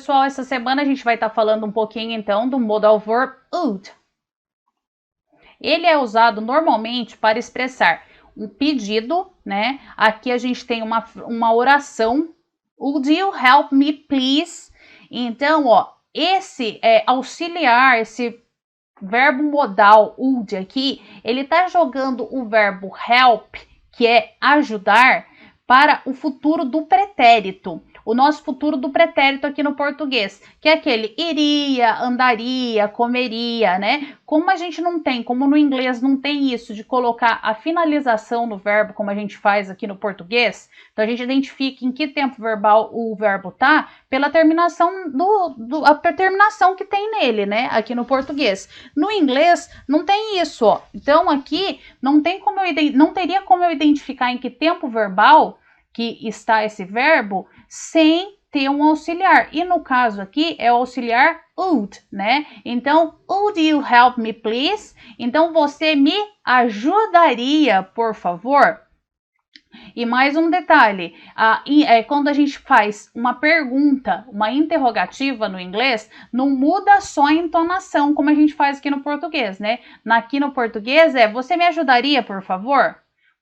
pessoal, essa semana a gente vai estar falando um pouquinho, então, do modal verb would. Ele é usado normalmente para expressar um pedido, né? Aqui a gente tem uma oração. Would you help me, please? Então, ó, esse auxiliar, esse verbo modal would aqui, ele tá jogando o verbo help, que é ajudar, para o futuro do pretérito. O nosso futuro do pretérito aqui no português, que é aquele iria, andaria, comeria, né? Como a gente não tem, como no inglês não tem isso de colocar a finalização no verbo, como a gente faz aqui no português, então a gente identifica em que tempo verbal o verbo tá pela terminação a terminação que tem nele, né? Aqui no português. No inglês não tem isso, ó. Então aqui não teria como eu identificar em que tempo verbal que está esse verbo sem ter um auxiliar. E no caso aqui é o auxiliar would, né? Então, would you help me, please? Então, você me ajudaria, por favor? E mais um detalhe, quando a gente faz uma pergunta, uma interrogativa no inglês, não muda só a entonação, como a gente faz aqui no português, né? Aqui no português você me ajudaria, por favor?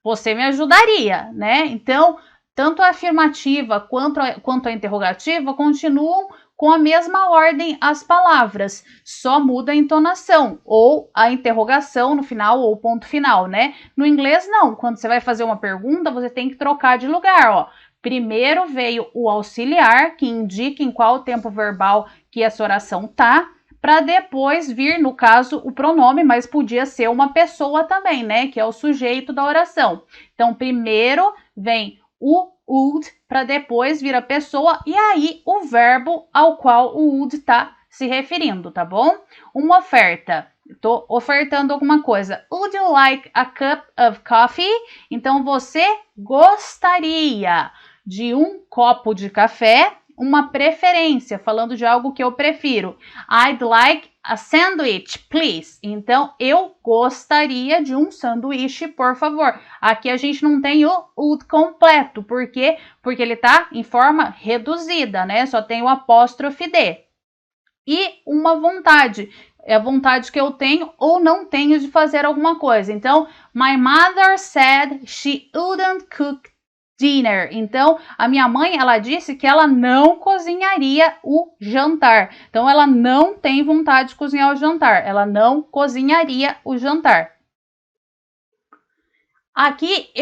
Você me ajudaria, né? Então, tanto a afirmativa quanto a interrogativa continuam com a mesma ordem as palavras, só muda a entonação, ou a interrogação no final, ou ponto final, né? No inglês, não. Quando você vai fazer uma pergunta, você tem que trocar de lugar, ó. Primeiro veio o auxiliar, que indica em qual tempo verbal que essa oração tá, para depois vir, no caso, o pronome, mas podia ser uma pessoa também, né? Que é o sujeito da oração. Então, primeiro vem o would, para depois vir a pessoa, e aí o verbo ao qual o would está se referindo, tá bom? Uma oferta. Estou ofertando alguma coisa. Would you like a cup of coffee? Então, você gostaria de um copo de café? Uma preferência, falando de algo que eu prefiro. I'd like a sandwich, please. Então, eu gostaria de um sanduíche, por favor. Aqui a gente não tem o would completo. Por quê? Porque ele tá em forma reduzida, né? Só tem o apóstrofe D. E uma vontade. É a vontade que eu tenho ou não tenho de fazer alguma coisa. Então, my mother said she wouldn't cook dinner. Então, a minha mãe, ela disse que ela não cozinharia o jantar. Então, ela não tem vontade de cozinhar o jantar. Ela não cozinharia o jantar. Aqui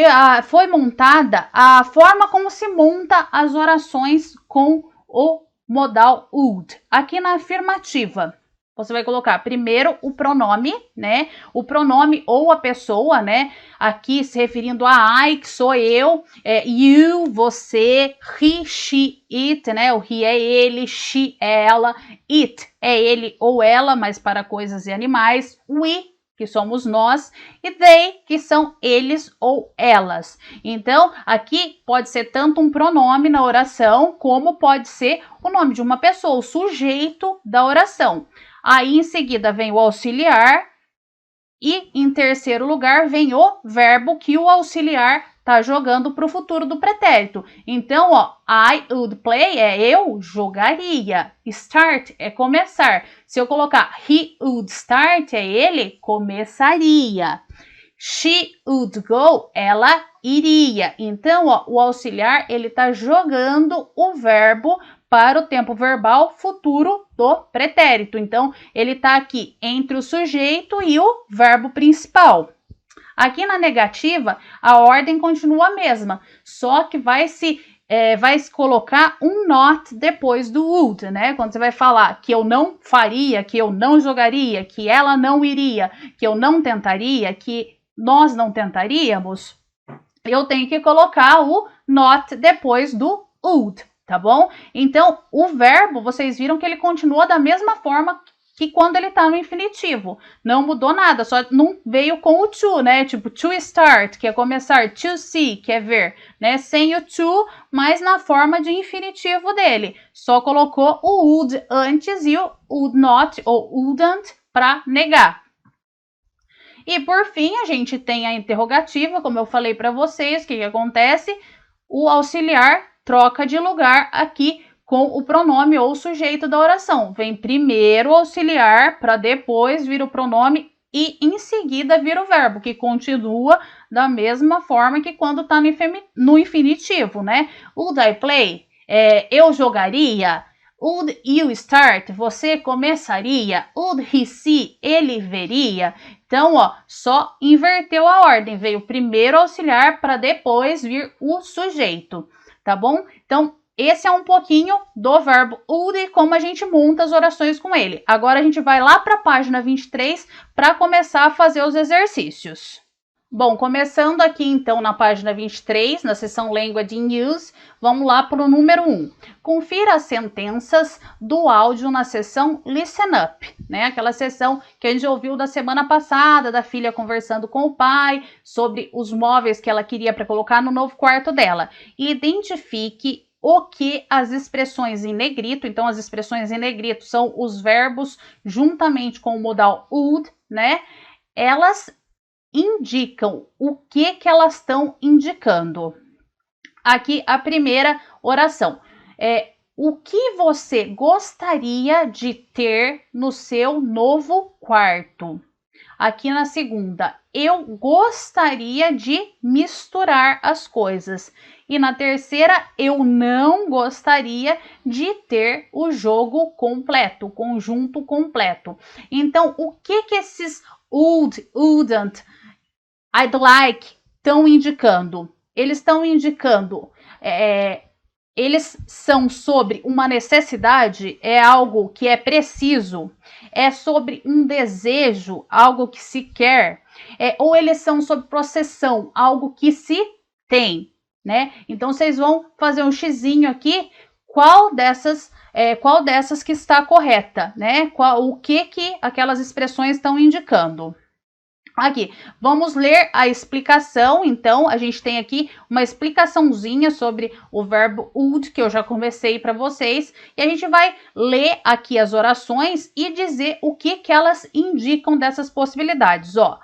foi montada a forma como se monta as orações com o modal would. Aqui na afirmativa, você vai colocar primeiro o pronome, né? O pronome ou a pessoa, né? Aqui se referindo a I, que sou eu, you, você, he, she, it, né? O he é ele, she é ela, it é ele ou ela, mas para coisas e animais, we, que somos nós, e they, que são eles ou elas. Então, aqui pode ser tanto um pronome na oração, como pode ser o nome de uma pessoa, o sujeito da oração. Aí, em seguida, vem o auxiliar e, em terceiro lugar, vem o verbo que o auxiliar está jogando para o futuro do pretérito. Então, ó, I would play é eu jogaria. Start é começar. Se eu colocar he would start é ele começaria. She would go, ela iria. Então, ó, o auxiliar, ele está jogando o verbo para o tempo verbal futuro do pretérito. Então, ele está aqui entre o sujeito e o verbo principal. Aqui na negativa, a ordem continua a mesma, só que vai se colocar um not depois do would, né? Quando você vai falar que eu não faria, que eu não jogaria, que ela não iria, que eu não tentaria, que nós não tentaríamos, eu tenho que colocar o not depois do would. Tá bom? Então, o verbo, vocês viram que ele continua da mesma forma que quando ele tá no infinitivo. Não mudou nada, só não veio com o to, né? Tipo, to start, que é começar, to see, que é ver, né? Sem o to, mas na forma de infinitivo dele. Só colocou o would antes e o would not ou wouldn't para negar. E por fim, a gente tem a interrogativa, como eu falei para vocês, o que acontece? O auxiliar troca de lugar aqui com o pronome ou sujeito da oração. Vem primeiro o auxiliar para depois vir o pronome e em seguida vir o verbo, que continua da mesma forma que quando está no infinitivo, né? Would I play? Eu jogaria. Would you start? Você começaria. Would he see? Ele veria. Então, ó, só inverteu a ordem. Veio primeiro o auxiliar para depois vir o sujeito, tá bom? Então, esse é um pouquinho do verbo would e como a gente monta as orações com ele. Agora a gente vai lá para a página 23 para começar a fazer os exercícios. Bom, começando aqui então na página 23, na seção Language in Use, vamos lá para o número 1. Confira as sentenças do áudio na seção Listen Up, né? Aquela seção que a gente ouviu da semana passada, da filha conversando com o pai, sobre os móveis que ela queria para colocar no novo quarto dela. E identifique o que as expressões em negrito, então as expressões em negrito são os verbos juntamente com o modal would, né? Elas indicam o que elas estão indicando. Aqui a primeira oração é: o que você gostaria de ter no seu novo quarto? Aqui na segunda, eu gostaria de misturar as coisas. E na terceira, eu não gostaria de ter o jogo completo, o conjunto completo. Então, o que esses would, wouldn't, I'd like estão indicando? Eles estão indicando, eles são sobre uma necessidade, é algo que é preciso, é sobre um desejo, algo que se quer, ou eles são sobre possessão, algo que se tem, né? Então, vocês vão fazer um xizinho aqui, qual dessas que está correta, né? O que aquelas expressões estão indicando. Aqui, vamos ler a explicação. Então, a gente tem aqui uma explicaçãozinha sobre o verbo would, que eu já comecei para vocês, e a gente vai ler aqui as orações e dizer o que elas indicam dessas possibilidades. Ó,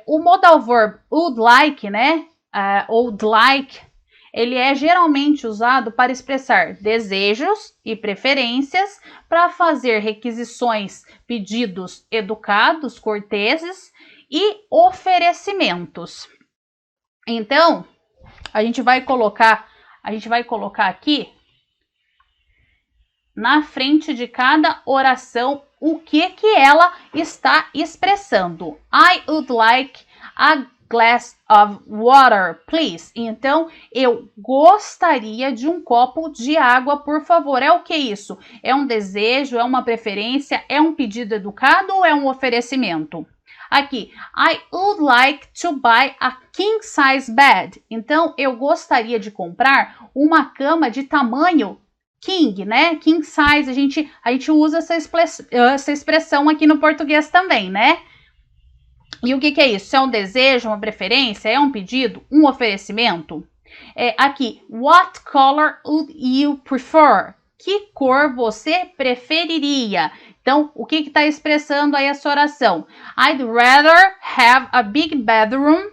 o modal verb would like, né, would like, ele é geralmente usado para expressar desejos e preferências, para fazer requisições, pedidos educados, corteses, e oferecimentos. Então, a gente vai colocar aqui na frente de cada oração o que ela está expressando. I would like a glass of water, please. Então, eu gostaria de um copo de água, por favor. É o que isso? É um desejo, é uma preferência, é um pedido educado ou é um oferecimento? Aqui, I would like to buy a king size bed. Então, eu gostaria de comprar uma cama de tamanho king, né? King size, a gente usa essa expressão aqui no português também, né? E o que é isso? É um desejo, uma preferência, é um pedido, um oferecimento? Aqui, what color would you prefer? Que cor você preferiria? Então, o que está expressando aí essa oração? I'd rather have a big bedroom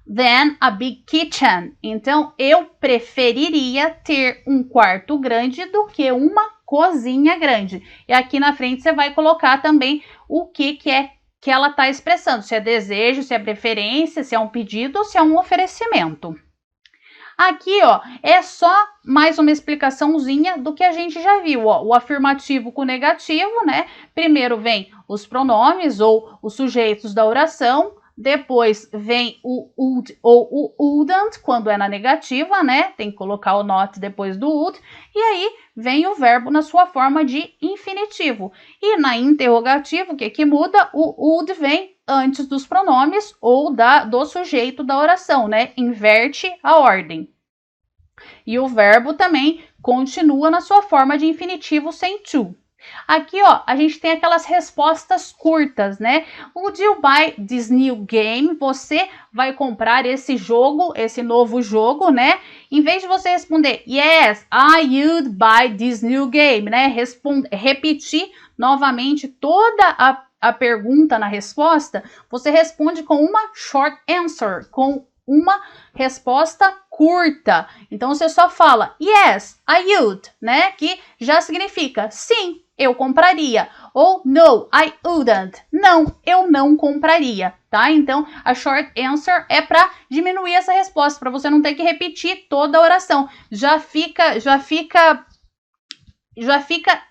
than a big kitchen. Então, eu preferiria ter um quarto grande do que uma cozinha grande. E aqui na frente você vai colocar também o que ela está expressando. Se é desejo, se é preferência, se é um pedido ou se é um oferecimento. Aqui, ó, é só mais uma explicaçãozinha do que a gente já viu, ó, o afirmativo com o negativo, né? Primeiro vem os pronomes ou os sujeitos da oração, depois vem o would ou o wouldn't, quando é na negativa, né? Tem que colocar o not depois do would, e aí vem o verbo na sua forma de infinitivo. E na interrogativa, o que muda? O would vem antes dos pronomes ou do sujeito da oração, né? Inverte a ordem. E o verbo também continua na sua forma de infinitivo sem to. Aqui, ó, a gente tem aquelas respostas curtas, né? Would you buy this new game? Você vai comprar esse jogo, esse novo jogo, né? Em vez de você responder yes, I would buy this new game, né? Repetir novamente toda a pergunta na resposta, você responde com uma short answer, com uma resposta curta. Então você só fala yes, I would, né? Que já significa sim, eu compraria. Ou no, I wouldn't. Não, eu não compraria, tá? Então a short answer é para diminuir essa resposta, para você não ter que repetir toda a oração. Já fica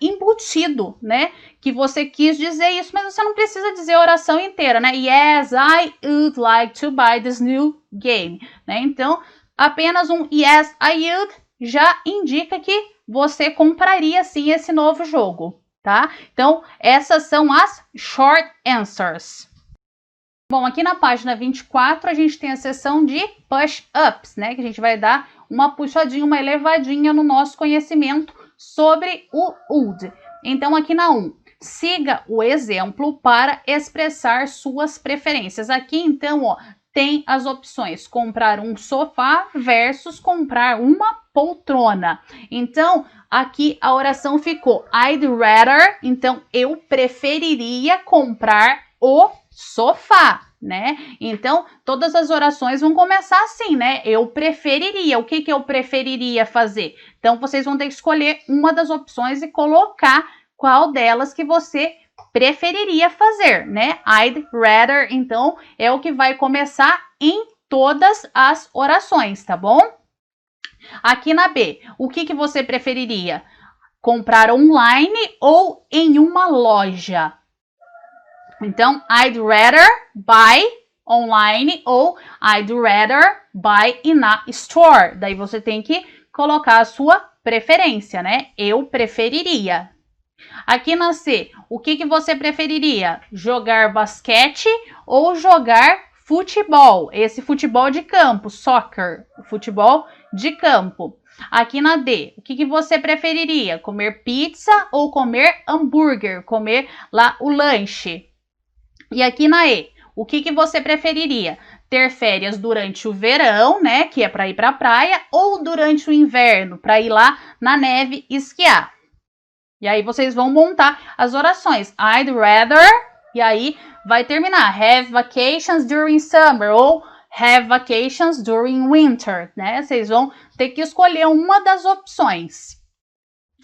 embutido, né? Que você quis dizer isso, mas você não precisa dizer a oração inteira, né? Yes, I would like to buy this new game, né? Então, apenas um yes, I would já indica que você compraria sim esse novo jogo, tá? Então, essas são as short answers. Bom, aqui na página 24 a gente tem a seção de push-ups, né? Que a gente vai dar uma puxadinha, uma elevadinha no nosso conhecimento sobre o would. Então, aqui na 1, siga o exemplo para expressar suas preferências. Aqui, então, ó, tem as opções: comprar um sofá versus comprar uma poltrona. Então, aqui a oração ficou I'd rather, então eu preferiria comprar o sofá, né? Então, todas as orações vão começar assim, né? Eu preferiria. O que eu preferiria fazer? Então, vocês vão ter que escolher uma das opções e colocar qual delas que você preferiria fazer, né? I'd rather, então, é o que vai começar em todas as orações, tá bom? Aqui na B, o que você preferiria? Comprar online ou em uma loja? Então, I'd rather buy online ou I'd rather buy in a store. Daí você tem que colocar a sua preferência, né? Eu preferiria. Aqui na C, o que você preferiria? Jogar basquete ou jogar futebol? Esse futebol de campo, soccer, futebol de campo. Aqui na D, o que você preferiria? Comer pizza ou comer hambúrguer? Comer lá o lanche. E aqui na E, o que você preferiria? Ter férias durante o verão, né, que é para ir para a praia, ou durante o inverno, para ir lá na neve esquiar? E aí vocês vão montar as orações. I'd rather, e aí vai terminar. Have vacations during summer, ou have vacations during winter, né? Vocês vão ter que escolher uma das opções.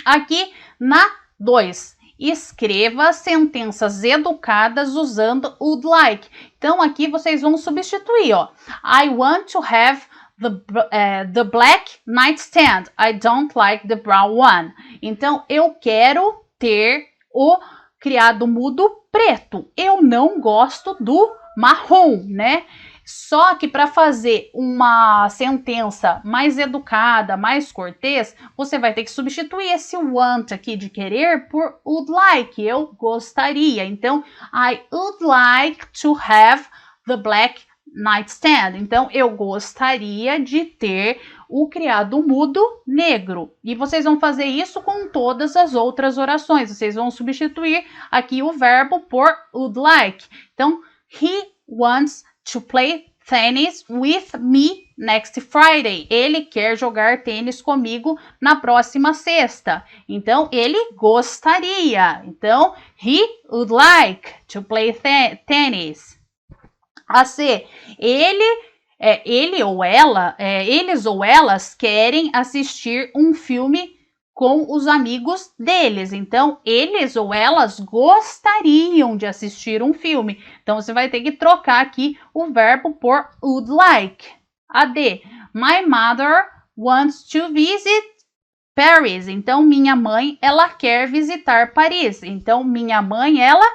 Aqui na 2. Escreva sentenças educadas usando would like. Então, aqui vocês vão substituir, ó. I want to have the black nightstand. I don't like the brown one. Então, eu quero ter o criado mudo preto. Eu não gosto do marrom, né? Só que para fazer uma sentença mais educada, mais cortês, você vai ter que substituir esse want aqui de querer por would like. Eu gostaria. Então, I would like to have the black nightstand. Então, eu gostaria de ter o criado mudo negro. E vocês vão fazer isso com todas as outras orações. Vocês vão substituir aqui o verbo por would like. Então, he wants to play tennis with me next Friday. Ele quer jogar tênis comigo na próxima sexta. Então, ele gostaria. Então, he would like to play tennis. A C, eles ou elas querem assistir um filme com os amigos deles. Então, eles ou elas gostariam de assistir um filme. Então, você vai ter que trocar aqui o verbo por would like. A D, my mother wants to visit Paris. Então, minha mãe, ela quer visitar Paris. Então, minha mãe, ela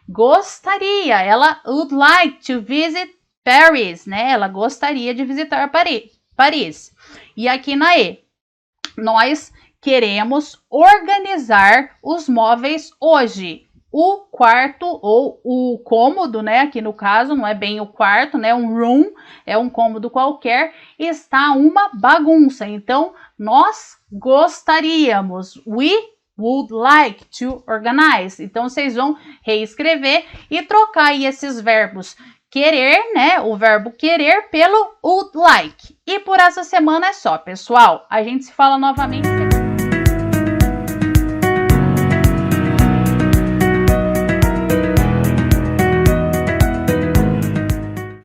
gostaria. Ela would like to visit Paris, né? Ela gostaria de visitar Paris. E aqui na E, nós queremos organizar os móveis hoje. O quarto ou o cômodo, né? Aqui no caso, não é bem o quarto, né? Um room, é um cômodo qualquer, está uma bagunça. Então, nós gostaríamos. We would like to organize. Então, vocês vão reescrever e trocar aí esses verbos. Querer, né? O verbo querer pelo would like. E por essa semana é só, pessoal. A gente se fala novamente.